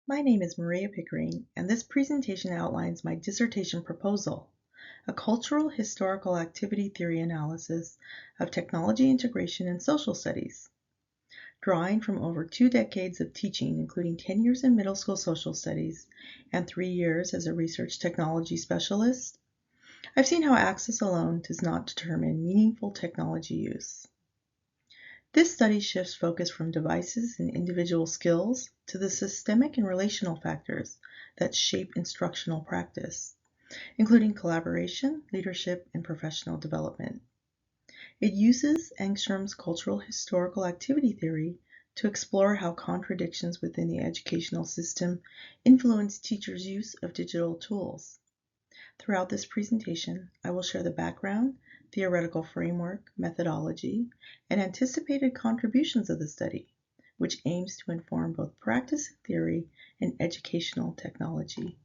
My name is Maria Pickering, and this presentation outlines my dissertation proposal, a cultural historical activity theory analysis of technology integration in social studies. Drawing from over 2 decades of teaching, including 10 years in middle school social studies and 3 years as a research technology specialist, I've seen how access alone does not determine meaningful technology use. This study shifts focus from devices and individual skills to the systemic and relational factors that shape instructional practice, including collaboration, leadership, and professional development. It uses Engstrom's cultural historical activity theory to explore how contradictions within the educational system influence teachers' use of digital tools. Throughout this presentation, I will share the background, theoretical framework, methodology, and anticipated contributions of the study, which aims to inform both practice and theory in educational technology.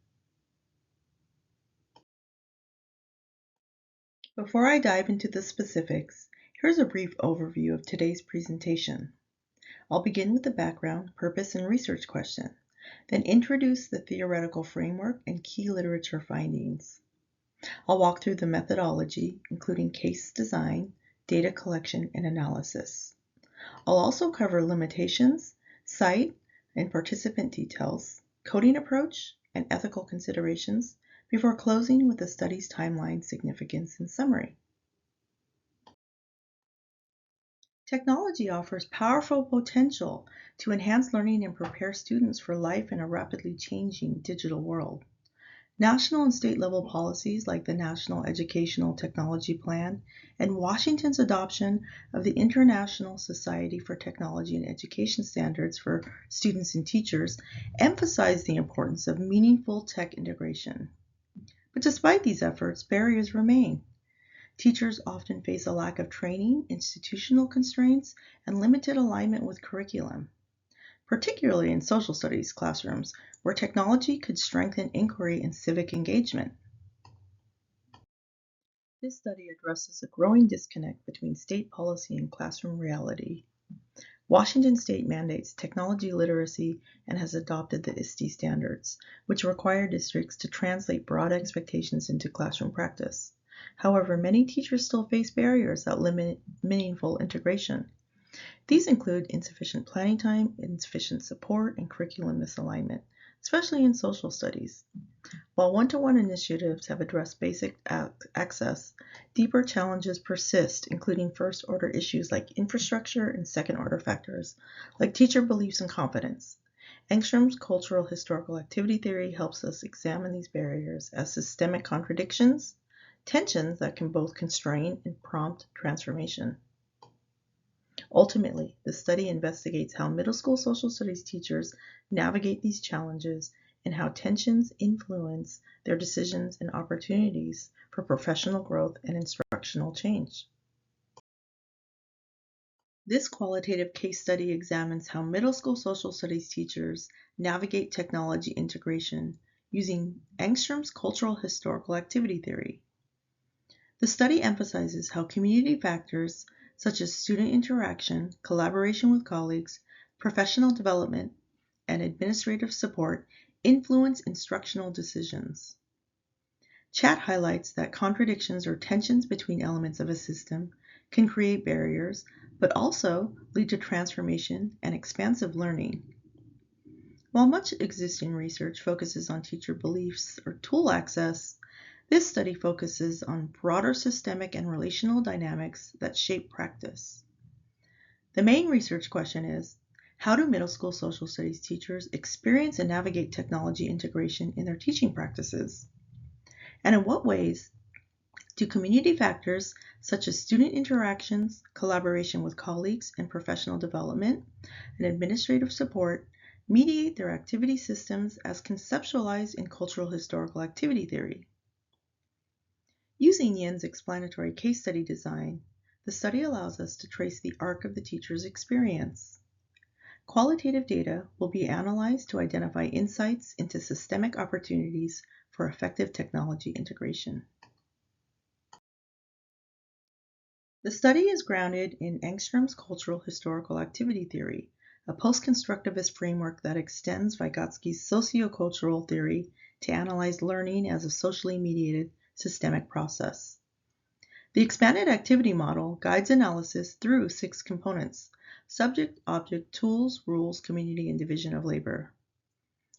Before I dive into the specifics, here's a brief overview of today's presentation. I'll begin with the background, purpose, and research question, then introduce the theoretical framework and key literature findings. I'll walk through the methodology, including case design, data collection, and analysis. I'll also cover limitations, site and participant details, coding approach, and ethical considerations before closing with the study's timeline, significance, and summary. Technology offers powerful potential to enhance learning and prepare students for life in a rapidly changing digital world. National and state level policies like the National Educational Technology Plan and Washington's adoption of the International Society for Technology and Education standards for students and teachers emphasize the importance of meaningful tech integration. But despite these efforts, barriers remain. Teachers often face a lack of training, institutional constraints, and limited alignment with curriculum, particularly in social studies classrooms, where technology could strengthen inquiry and civic engagement. This study addresses a growing disconnect between state policy and classroom reality. Washington state mandates technology literacy and has adopted the ISTE standards, which require districts to translate broad expectations into classroom practice. However, many teachers still face barriers that limit meaningful integration. These include insufficient planning time, insufficient support, and curriculum misalignment, especially in social studies. While one-to-one initiatives have addressed basic access, deeper challenges persist, including first-order issues like infrastructure and second-order factors, like teacher beliefs and confidence. Engstrom's cultural historical activity theory helps us examine these barriers as systemic contradictions, tensions that can both constrain and prompt transformation. Ultimately, the study investigates how middle school social studies teachers navigate these challenges and how tensions influence their decisions and opportunities for professional growth and instructional change. This qualitative case study examines how middle school social studies teachers navigate technology integration using Engstrom's cultural historical activity theory. The study emphasizes how community factors such as student interaction, collaboration with colleagues, professional development, and administrative support influence instructional decisions. Chat highlights that contradictions or tensions between elements of a system can create barriers, but also lead to transformation and expansive learning. While much existing research focuses on teacher beliefs or tool access, this study focuses on broader systemic and relational dynamics that shape practice. The main research question is, how do middle school social studies teachers experience and navigate technology integration in their teaching practices? And in what ways do community factors such as student interactions, collaboration with colleagues, and professional development, and administrative support mediate their activity systems as conceptualized in cultural historical activity theory? Using Yin's explanatory case study design, the study allows us to trace the arc of the teacher's experience. Qualitative data will be analyzed to identify insights into systemic opportunities for effective technology integration. The study is grounded in Engstrom's cultural historical activity theory, a post-constructivist framework that extends Vygotsky's sociocultural theory to analyze learning as a socially mediated systemic process. The expanded activity model guides analysis through 6 components: subject, object, tools, rules, community, and division of labor.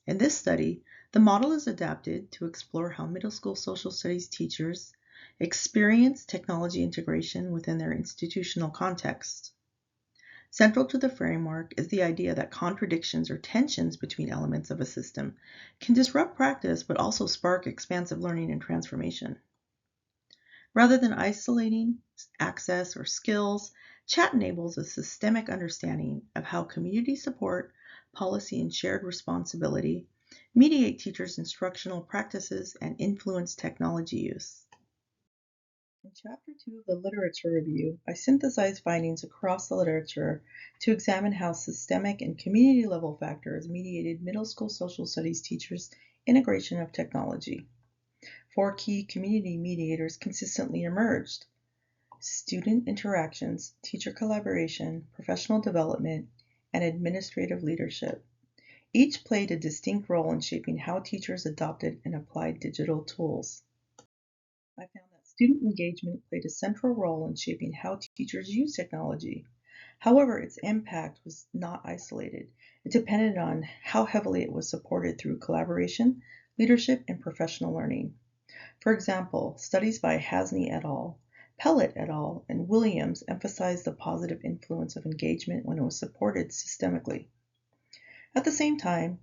In this study, the model is adapted to explore how middle school social studies teachers experience technology integration within their institutional context. Central to the framework is the idea that contradictions or tensions between elements of a system can disrupt practice but also spark expansive learning and transformation. Rather than isolating access or skills, chat enables a systemic understanding of how community support, policy, and shared responsibility mediate teachers' instructional practices and influence technology use. In Chapter 2 of the Literature Review, I synthesized findings across the literature to examine how systemic and community-level factors mediated middle school social studies teachers' integration of technology. 4 key community mediators consistently emerged: student interactions, teacher collaboration, professional development, and administrative leadership. Each played a distinct role in shaping how teachers adopted and applied digital tools. I found that student engagement played a central role in shaping how teachers use technology. However, its impact was not isolated. It depended on how heavily it was supported through collaboration, leadership, and professional learning. For example, studies by Hasney et al., Pellet et al., and Williams emphasized the positive influence of engagement when it was supported systemically. At the same time,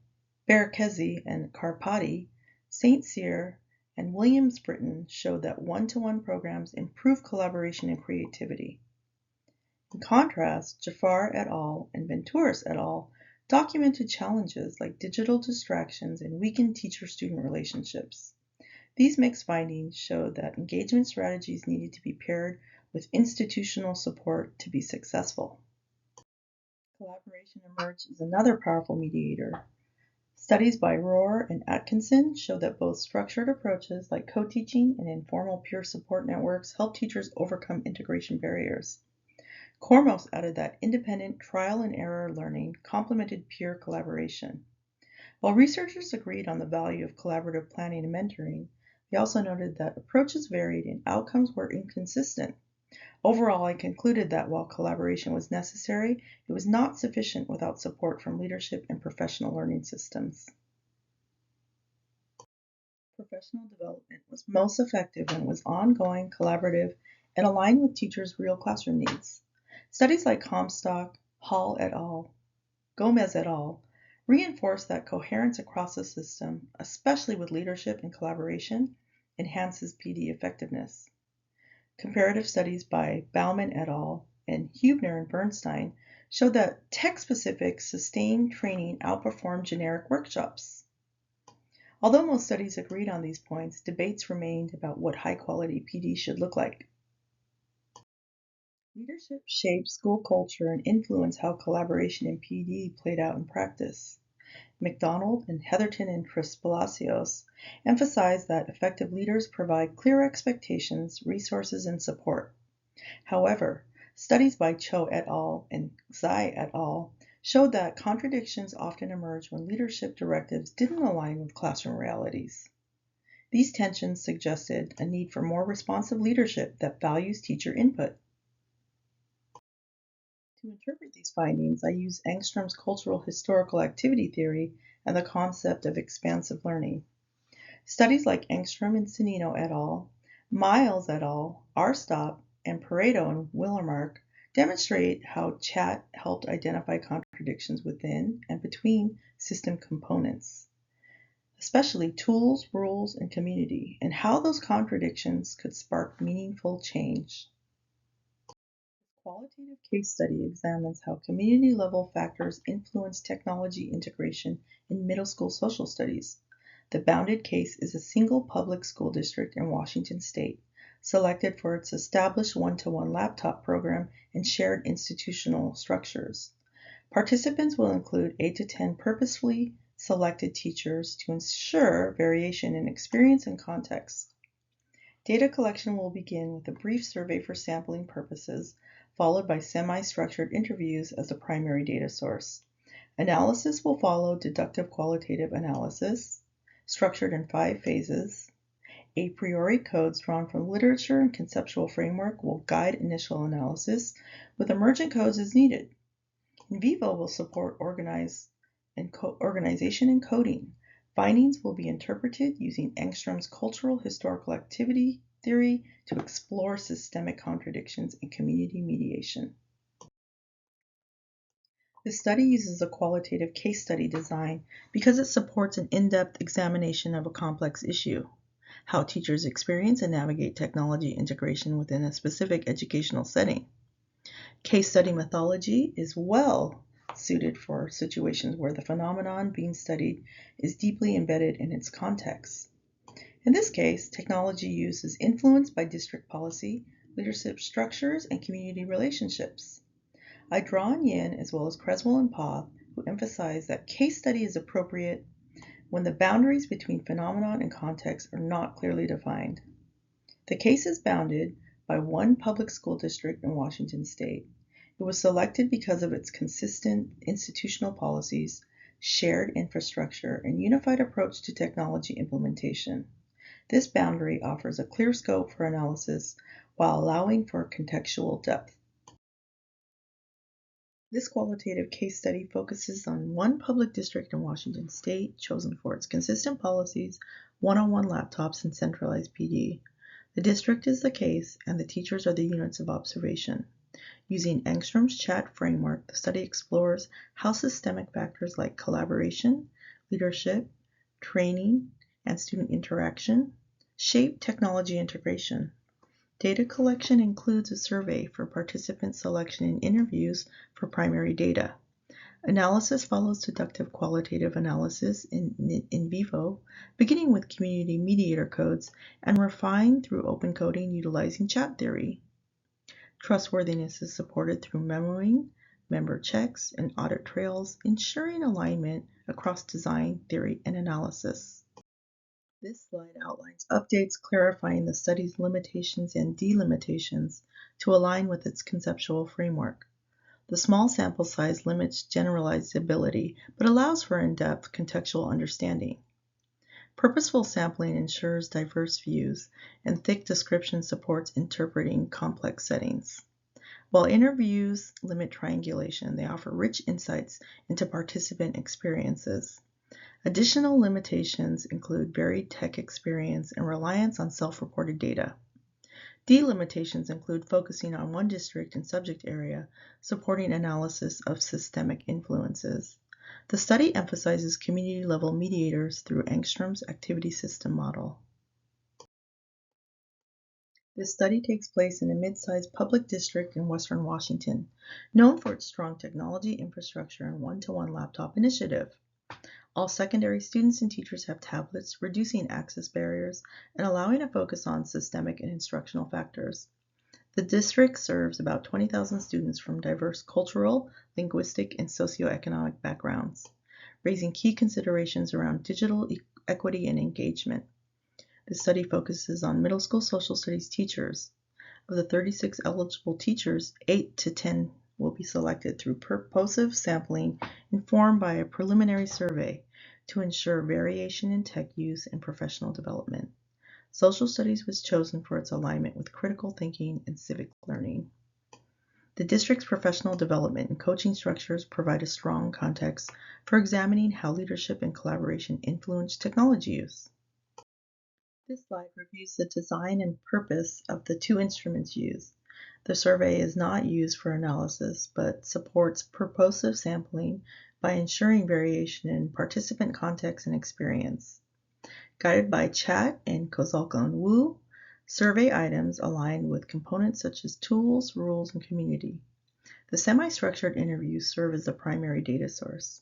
Berkezi and Karpati, St. Cyr, and Williams-Britton showed that one-to-one programs improve collaboration and creativity. In contrast, Jafar et al. And Ventouris et al. Documented challenges like digital distractions and weakened teacher-student relationships. These mixed findings showed that engagement strategies needed to be paired with institutional support to be successful. Collaboration emerged as another powerful mediator. Studies by Rohr and Atkinson show that both structured approaches like co-teaching and informal peer support networks help teachers overcome integration barriers. Kormos added that independent trial and error learning complemented peer collaboration. While researchers agreed on the value of collaborative planning and mentoring, they also noted that approaches varied and outcomes were inconsistent. Overall, I concluded that while collaboration was necessary, it was not sufficient without support from leadership and professional learning systems. Professional development was most effective when it was ongoing, collaborative, and aligned with teachers' real classroom needs. Studies like Comstock, Hall et al., Gomez et al., reinforce that coherence across the system, especially with leadership and collaboration, enhances PD effectiveness. Comparative studies by Bauman et al. And Huebner and Bernstein showed that tech-specific sustained training outperformed generic workshops. Although most studies agreed on these points, debates remained about what high-quality PD should look like. Leadership shaped school culture and influenced how collaboration in PD played out in practice. McDonald and Heatherton and Tris-Palacios emphasized that effective leaders provide clear expectations, resources, and support. However, studies by Cho et al. And Xai et al. Showed that contradictions often emerge when leadership directives didn't align with classroom realities. These tensions suggested a need for more responsive leadership that values teacher input. To interpret these findings, I use Engstrom's cultural historical activity theory and the concept of expansive learning. Studies like Engstrom and Cennino et al., Miles et al., Arstop, and Pareto and Willermark demonstrate how chat helped identify contradictions within and between system components, especially tools, rules, and community, and how those contradictions could spark meaningful change. Qualitative case study examines how community-level factors influence technology integration in middle school social studies. The bounded case is a single public school district in Washington state, selected for its established one-to-one laptop program and shared institutional structures. Participants will include 8 to 10 purposefully selected teachers to ensure variation in experience and context. Data collection will begin with a brief survey for sampling purposes, followed by semi-structured interviews as the primary data source. Analysis will follow deductive qualitative analysis, structured in 5 phases. A priori codes drawn from literature and conceptual framework will guide initial analysis, with emergent codes as needed. In vivo will support organization and coding. Findings will be interpreted using Engstrom's cultural historical activity theory to explore systemic contradictions and community mediation. This study uses a qualitative case study design because it supports an in-depth examination of a complex issue, how teachers experience and navigate technology integration within a specific educational setting. Case study methodology is well suited for situations where the phenomenon being studied is deeply embedded in its context. In this case, technology use is influenced by district policy, leadership structures, and community relationships. I draw on Yin as well as Creswell and Poth, who emphasize that case study is appropriate when the boundaries between phenomenon and context are not clearly defined. The case is bounded by one public school district in Washington state. It was selected because of its consistent institutional policies, shared infrastructure, and unified approach to technology implementation. This boundary offers a clear scope for analysis while allowing for contextual depth. This qualitative case study focuses on one public district in Washington state chosen for its consistent policies, one-on-one laptops, and centralized PD. The district is the case, and the teachers are the units of observation. Using Engstrom's chat framework, the study explores how systemic factors like collaboration, leadership, training, and student interaction shape technology integration. Data collection includes a survey for participant selection and interviews for primary data. Analysis follows deductive qualitative analysis in vivo, beginning with community mediator codes and refined through open coding utilizing chat theory. Trustworthiness is supported through memoing, member checks, and audit trails, ensuring alignment across design, theory, and analysis. This slide outlines updates clarifying the study's limitations and delimitations to align with its conceptual framework. The small sample size limits generalizability, but allows for in-depth contextual understanding. Purposeful sampling ensures diverse views, and thick description supports interpreting complex settings. While interviews limit triangulation, they offer rich insights into participant experiences. Additional limitations include varied tech experience and reliance on self-reported data. Delimitations include focusing on one district and subject area, supporting analysis of systemic influences. The study emphasizes community-level mediators through Engstrom's activity system model. This study takes place in a mid-sized public district in Western Washington, known for its strong technology infrastructure and one-to-one laptop initiative. All secondary students and teachers have tablets, reducing access barriers and allowing a focus on systemic and instructional factors. The district serves about 20,000 students from diverse cultural, linguistic, and socioeconomic backgrounds, raising key considerations around digital equity and engagement. The study focuses on middle school social studies teachers. Of the 36 eligible teachers, 8 to 10 will be selected through purposive sampling informed by a preliminary survey to ensure variation in tech use and professional development. Social studies was chosen for its alignment with critical thinking and civic learning. The district's professional development and coaching structures provide a strong context for examining how leadership and collaboration influence technology use. This slide reviews the design and purpose of the two instruments used. The survey is not used for analysis, but supports purposive sampling by ensuring variation in participant context and experience. Guided by Chat and Kozalka and Wu, survey items align with components such as tools, rules, and community. The semi-structured interviews serve as the primary data source.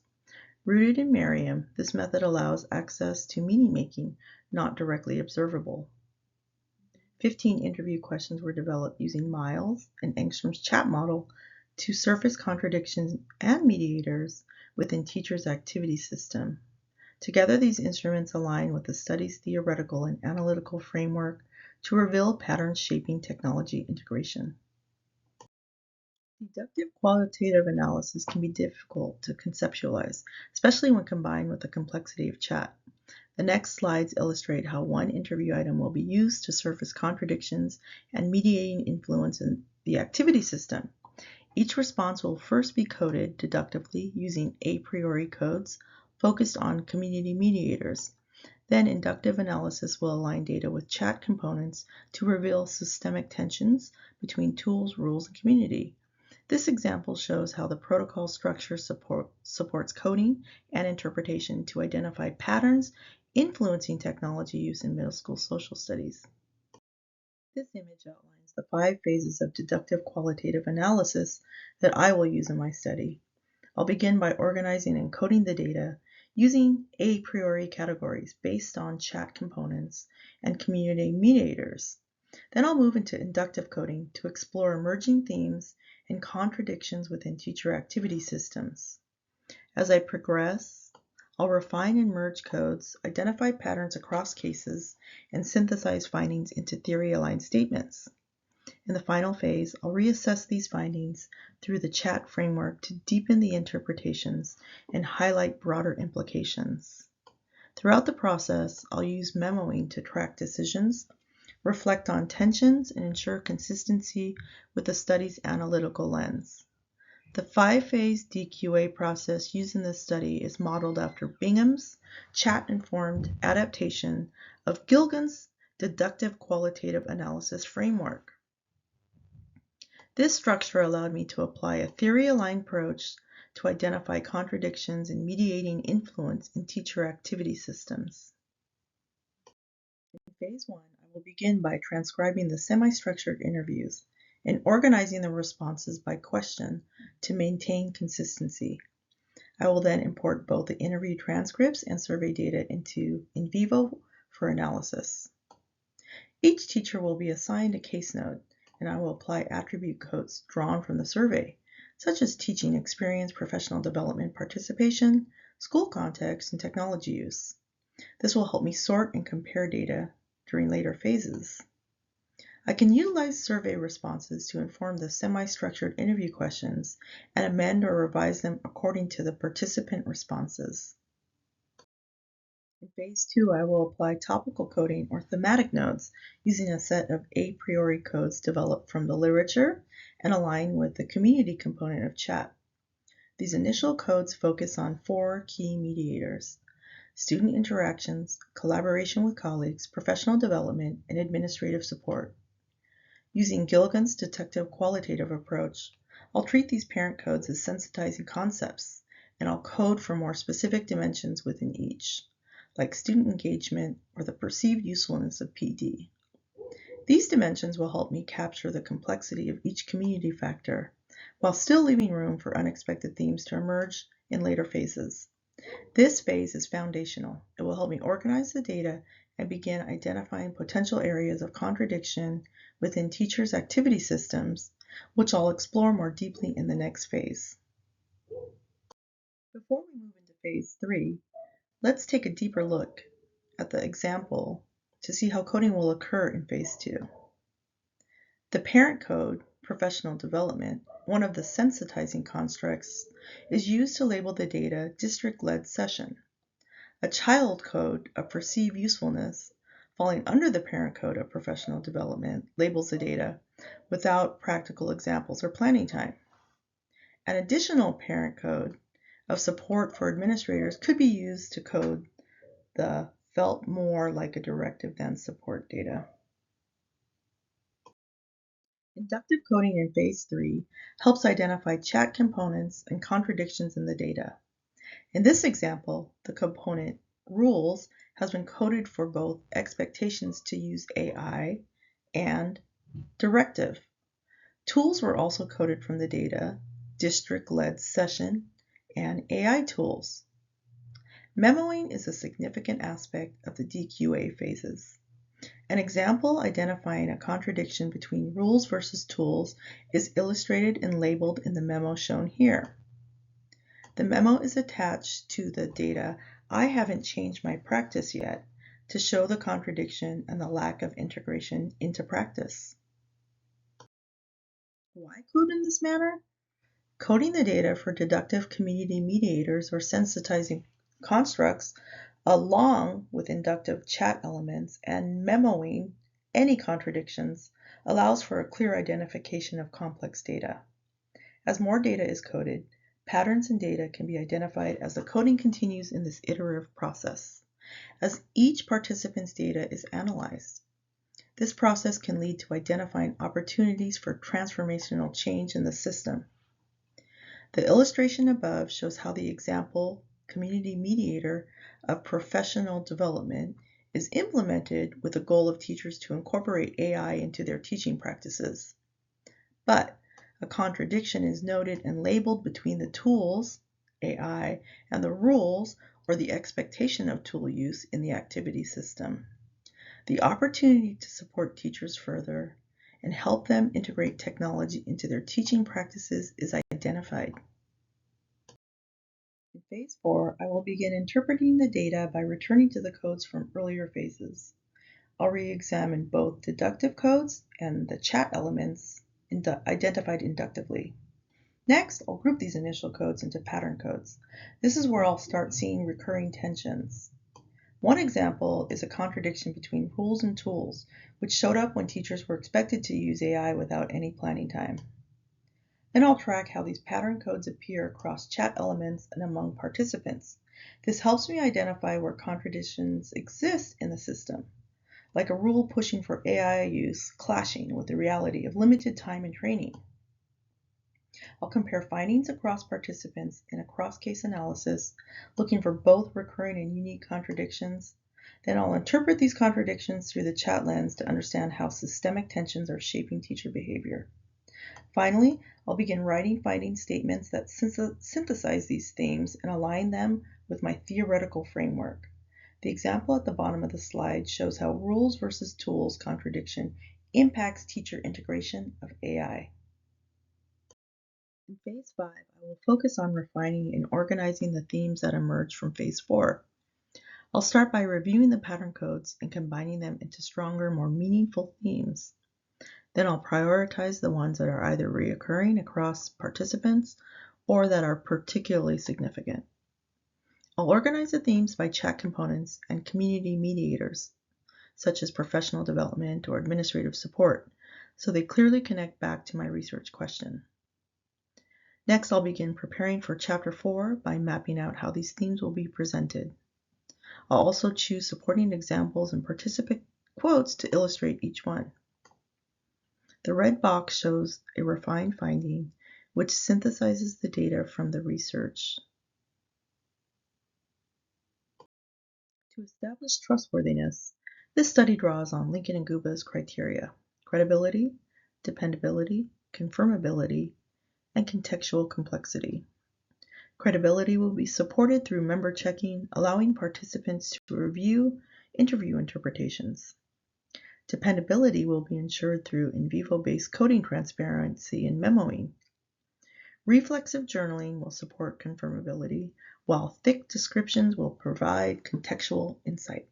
Rooted in Merriam, this method allows access to meaning-making, not directly observable. 15 interview questions were developed using Miles and Engstrom's chat model to surface contradictions and mediators within teachers' activity system. Together, these instruments align with the study's theoretical and analytical framework to reveal patterns shaping technology integration. Deductive qualitative analysis can be difficult to conceptualize, especially when combined with the complexity of chat. The next slides illustrate how one interview item will be used to surface contradictions and mediating influence in the activity system. Each response will first be coded deductively using a priori codes focused on community mediators. Then inductive analysis will align data with chat components to reveal systemic tensions between tools, rules, and community. This example shows how the protocol structure supports coding and interpretation to identify patterns influencing technology use in middle school social studies. This image outlines the 5 phases of deductive qualitative analysis that I will use in my study. I'll begin by organizing and coding the data using a priori categories based on chat components and community mediators. Then I'll move into inductive coding to explore emerging themes and contradictions within teacher activity systems. As I progress, I'll refine and merge codes, identify patterns across cases, and synthesize findings into theory-aligned statements. In the final phase, I'll reassess these findings through the chat framework to deepen the interpretations and highlight broader implications. Throughout the process, I'll use memoing to track decisions, reflect on tensions, and ensure consistency with the study's analytical lens. The 5-phase DQA process used in this study is modeled after Bingham's chat-informed adaptation of Gilligan's deductive qualitative analysis framework. This structure allowed me to apply a theory-aligned approach to identify contradictions and mediating influence in teacher activity systems. In phase 1, I will begin by transcribing the semi-structured interviews and organizing the responses by question to maintain consistency. I will then import both the interview transcripts and survey data into In Vivo for analysis. Each teacher will be assigned a case note, and I will apply attribute codes drawn from the survey, such as teaching experience, professional development participation, school context, and technology use. This will help me sort and compare data during later phases. I can utilize survey responses to inform the semi-structured interview questions and amend or revise them according to the participant responses. In phase 2, I will apply topical coding or thematic nodes using a set of a priori codes developed from the literature and align with the community component of chat. These initial codes focus on 4 key mediators: student interactions, collaboration with colleagues, professional development, and administrative support. Using Gilligan's deductive qualitative approach, I'll treat these parent codes as sensitizing concepts, and I'll code for more specific dimensions within each, like student engagement or the perceived usefulness of PD. These dimensions will help me capture the complexity of each community factor, while still leaving room for unexpected themes to emerge in later phases. This phase is foundational. It will help me organize the data and begin identifying potential areas of contradiction within teachers' activity systems, which I'll explore more deeply in the next phase. Before we move into phase 3, let's take a deeper look at the example to see how coding will occur in phase 2. The parent code, professional development, one of the sensitizing constructs, is used to label the data district-led session. A child code of perceived usefulness, falling under the parent code of professional development, labels the data without practical examples or planning time. An additional parent code of support for administrators could be used to code the felt more like a directive than support data. Inductive coding in phase 3 helps identify chat components and contradictions in the data. In this example, the component rules has been coded for both expectations to use AI and directive. Tools were also coded from the data, district-led session, and AI tools. Memoing is a significant aspect of the DQA phases. An example identifying a contradiction between rules versus tools is illustrated and labeled in the memo shown here. The memo is attached to the data I haven't changed my practice yet to show the contradiction and the lack of integration into practice. Why code in this manner? coding the data for deductive community mediators or sensitizing constructs, along with inductive chat elements and memoing any contradictions, allows for a clear identification of complex data. As more data is coded, patterns in data can be identified as the coding continues in this iterative process, as each participant's data is analyzed. This process can lead to identifying opportunities for transformational change in the system. The illustration above shows how the example community mediator of professional development is implemented with the goal of teachers to incorporate AI into their teaching practices. But a contradiction is noted and labeled between the tools, AI, and the rules or the expectation of tool use in the activity system. The opportunity to support teachers further and help them integrate technology into their teaching practices is identified. In phase 4, I will begin interpreting the data by returning to the codes from earlier phases. I'll re-examine both deductive codes and the chat elements identified inductively. Next, I'll group these initial codes into pattern codes. This is where I'll start seeing recurring tensions. One example is a contradiction between rules and tools, which showed up when teachers were expected to use AI without any planning time. Then I'll track how these pattern codes appear across chat elements and among participants. This helps me identify where contradictions exist in the system, like a rule pushing for AI use clashing with the reality of limited time and training. I'll compare findings across participants in a cross-case analysis, looking for both recurring and unique contradictions. Then I'll interpret these contradictions through the chat lens to understand how systemic tensions are shaping teacher behavior. Finally, I'll begin writing finding statements that synthesize these themes and align them with my theoretical framework. The example at the bottom of the slide shows how rules versus tools contradiction impacts teacher integration of AI. In phase 5, I will focus on refining and organizing the themes that emerge from phase 4. I'll start by reviewing the pattern codes and combining them into stronger, more meaningful themes. Then I'll prioritize the ones that are either reoccurring across participants or that are particularly significant. I'll organize the themes by chat components and community mediators, such as professional development or administrative support, so they clearly connect back to my research question. Next, I'll begin preparing for Chapter 4 by mapping out how these themes will be presented. I'll also choose supporting examples and participant quotes to illustrate each one. The red box shows a refined finding, which synthesizes the data from the research. To establish trustworthiness, this study draws on Lincoln and Guba's criteria: credibility, dependability, confirmability, and contextual complexity. Credibility will be supported through member checking, allowing participants to review interview interpretations. Dependability will be ensured through in vivo-based coding transparency and memoing. Reflexive journaling will support confirmability, while thick descriptions will provide contextual insight.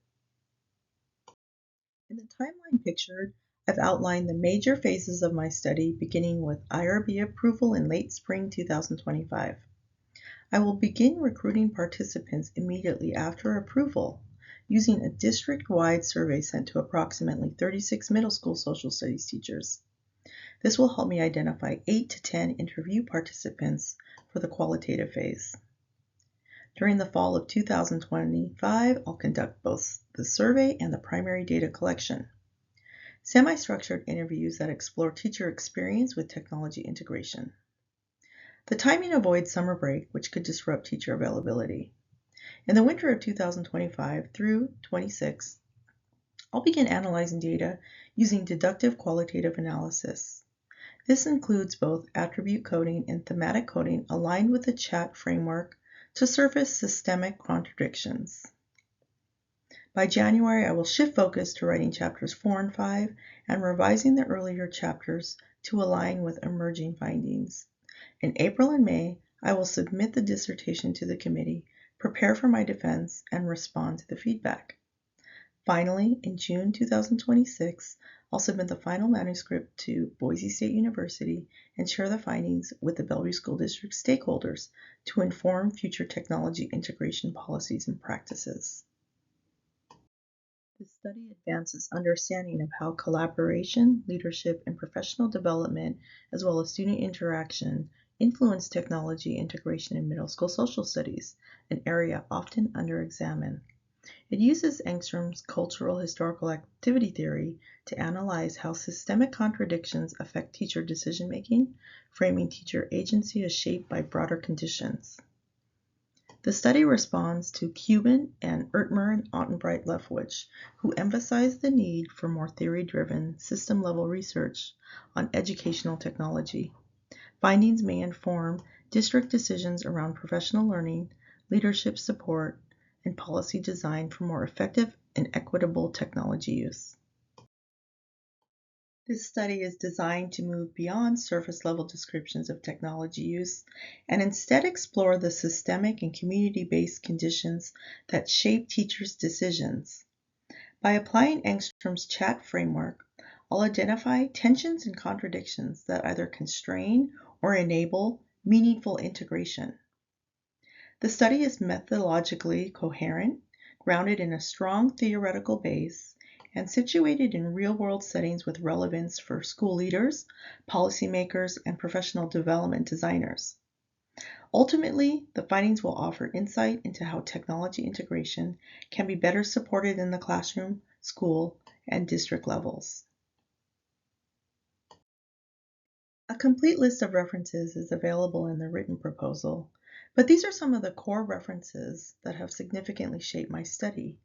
In the timeline pictured, I've outlined the major phases of my study, beginning with IRB approval in late spring 2025. I will begin recruiting participants immediately after approval, using a district-wide survey sent to approximately 36 middle school social studies teachers. This will help me identify 8 to 10 interview participants for the qualitative phase. During the fall of 2025, I'll conduct both the survey and the primary data collection. Semi-structured interviews that explore teacher experience with technology integration. The timing avoids summer break, which could disrupt teacher availability. In the winter of 2025 through 26, I'll begin analyzing data using deductive qualitative analysis. This includes both attribute coding and thematic coding aligned with the chat framework to surface systemic contradictions. By January, I will shift focus to writing chapters 4 and 5 and revising the earlier chapters to align with emerging findings. In April and May, I will submit the dissertation to the committee, prepare for my defense, and respond to the feedback. Finally, in June 2026, I'll submit the final manuscript to Boise State University and share the findings with the Bellevue School District stakeholders to inform future technology integration policies and practices. This study advances understanding of how collaboration, leadership, and professional development, as well as student interaction, influence technology integration in middle school social studies, an area often under-examined. It uses Engstrom's cultural historical activity theory to analyze how systemic contradictions affect teacher decision-making, framing teacher agency as shaped by broader conditions. The study responds to Cuban and Ertmer and Ottenbreit-Lefwich, who emphasized the need for more theory-driven, system-level research on educational technology. Findings may inform district decisions around professional learning, leadership support, and policy design for more effective and equitable technology use. This study is designed to move beyond surface-level descriptions of technology use and instead explore the systemic and community-based conditions that shape teachers' decisions. By applying Engstrom's chat framework, I'll identify tensions and contradictions that either constrain or enable meaningful integration. The study is methodologically coherent, grounded in a strong theoretical base, and situated in real-world settings with relevance for school leaders, policymakers, and professional development designers. Ultimately, the findings will offer insight into how technology integration can be better supported in the classroom, school, and district levels. A complete list of references is available in the written proposal, but these are some of the core references that have significantly shaped my study.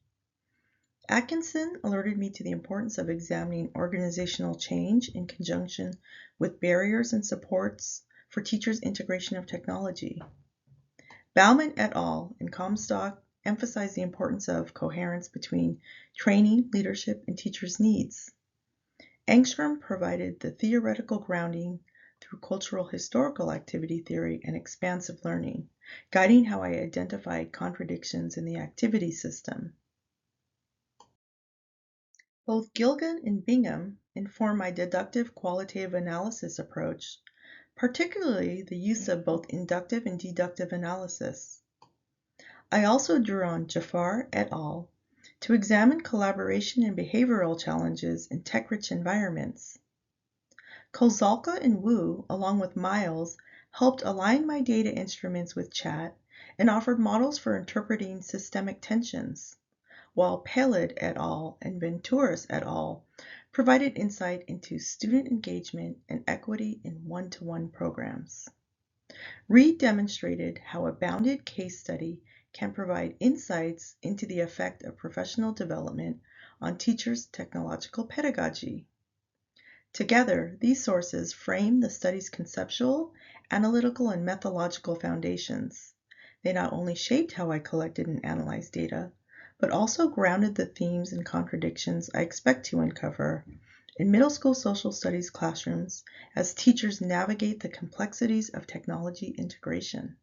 Atkinson alerted me to the importance of examining organizational change in conjunction with barriers and supports for teachers' integration of technology. Bauman et al. In Comstock emphasized the importance of coherence between training, leadership, and teachers' needs. Engstrom provided the theoretical grounding through cultural historical activity theory and expansive learning, guiding how I identified contradictions in the activity system. Both Gilgan and Bingham inform my deductive qualitative analysis approach, particularly the use of both inductive and deductive analysis. I also drew on Jafar et al. To examine collaboration and behavioral challenges in tech-rich environments. Kozalka and Wu, along with Miles, helped align my data instruments with chat and offered models for interpreting systemic tensions, while Peled et al. And Venturas et al. Provided insight into student engagement and equity in one-to-one programs. Reed demonstrated how a bounded case study can provide insights into the effect of professional development on teachers' technological pedagogy. Together, these sources frame the study's conceptual, analytical, and methodological foundations. They not only shaped how I collected and analyzed data, but also grounded the themes and contradictions I expect to uncover in middle school social studies classrooms as teachers navigate the complexities of technology integration.